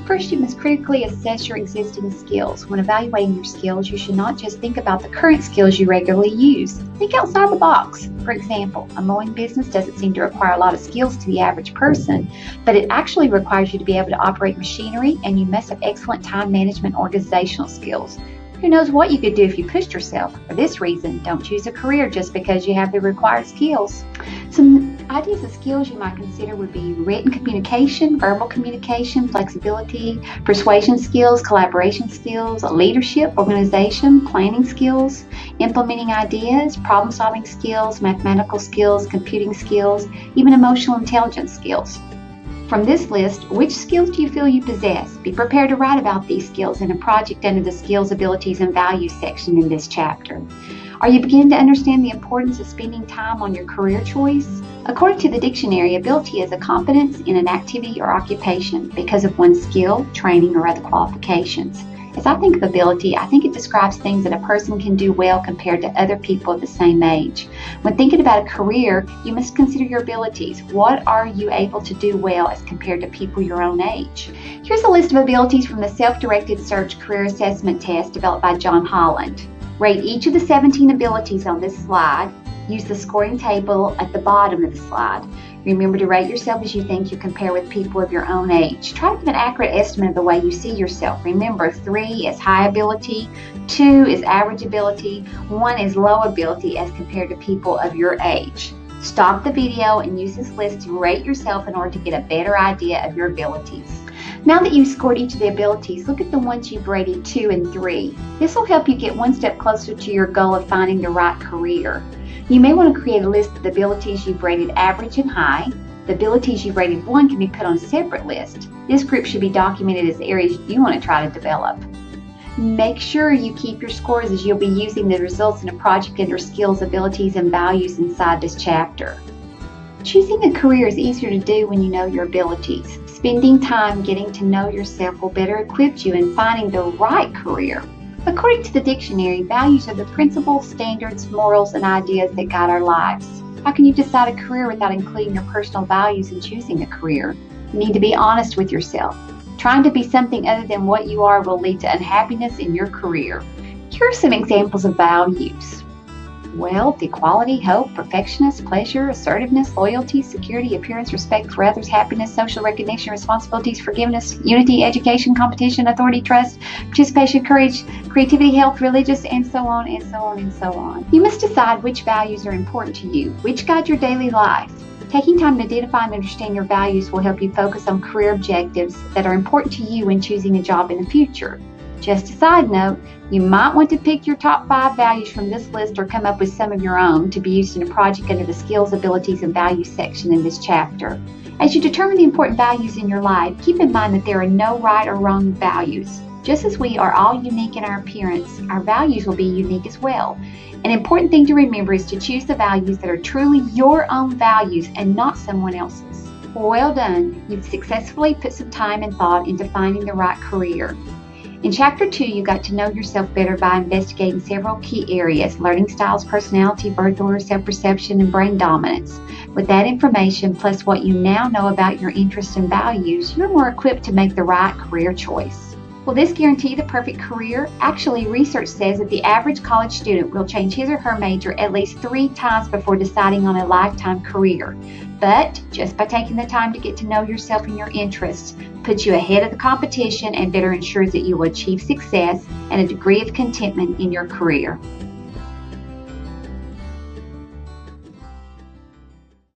First, you must critically assess your existing skills. When evaluating your skills, you should not just think about the current skills you regularly use. Think outside the box. For example, a mowing business doesn't seem to require a lot of skills to the average person, but it actually requires you to be able to operate machinery, and you must have excellent time management and organizational skills. Who knows what you could do if you pushed yourself? For this reason, don't choose a career just because you have the required skills. Some ideas of skills you might consider would be written communication, verbal communication, flexibility, persuasion skills, collaboration skills, leadership, organization, planning skills, implementing ideas, problem-solving skills, mathematical skills, computing skills, even emotional intelligence skills. From this list, which skills do you feel you possess? Be prepared to write about these skills in a project under the Skills, Abilities, and Values section in this chapter. Are you beginning to understand the importance of spending time on your career choice? According to the dictionary, ability is a competence in an activity or occupation because of one's skill, training, or other qualifications. As I think of ability, I think it describes things that a person can do well compared to other people of the same age. When thinking about a career, you must consider your abilities. What are you able to do well as compared to people your own age? Here's a list of abilities from the Self-Directed Search Career Assessment Test developed by John Holland. Rate each of the 17 abilities on this slide. Use the scoring table at the bottom of the slide. Remember to rate yourself as you think you compare with people of your own age. Try to give an accurate estimate of the way you see yourself. Remember, 3 is high ability, 2 is average ability, 1 is low ability as compared to people of your age. Stop the video and use this list to rate yourself in order to get a better idea of your abilities. Now that you've scored each of the abilities, look at the ones you've rated 2 and 3. This will help you get one step closer to your goal of finding the right career. You may want to create a list of the abilities you've rated average and high. The abilities you've rated 1 can be put on a separate list. This group should be documented as areas you want to try to develop. Make sure you keep your scores as you'll be using the results in a project under Skills, Abilities, and Values inside this chapter. Choosing a career is easier to do when you know your abilities. Spending time getting to know yourself will better equip you in finding the right career. According to the dictionary, values are the principles, standards, morals, and ideas that guide our lives. How can you decide a career without including your personal values in choosing a career? You need to be honest with yourself. Trying to be something other than what you are will lead to unhappiness in your career. Here are some examples of values. Wealth, equality, hope, perfectionist, pleasure, assertiveness, loyalty, security, appearance, respect for others, happiness, social recognition, responsibilities, forgiveness, unity, education, competition, authority, trust, participation, courage, creativity, health, religious, and so on and so on and so on. You must decide which values are important to you, which guide your daily life. Taking time to identify and understand your values will help you focus on career objectives that are important to you when choosing a job in the future. Just a side note, you might want to pick your top 5 values from this list or come up with some of your own to be used in a project under the Skills, Abilities, and Values section in this chapter. As you determine the important values in your life, keep in mind that there are no right or wrong values. Just as we are all unique in our appearance, our values will be unique as well. An important thing to remember is to choose the values that are truly your own values and not someone else's. Well done! You've successfully put some time and thought into finding the right career. In Chapter 2, you got to know yourself better by investigating several key areas: learning styles, personality, birth order, self-perception, and brain dominance. With that information, plus what you now know about your interests and values, you're more equipped to make the right career choice. Will this guarantee the perfect career? Actually, research says that the average college student will change his or her major at least 3 times before deciding on a lifetime career. But just by taking the time to get to know yourself and your interests puts you ahead of the competition and better ensures that you will achieve success and a degree of contentment in your career.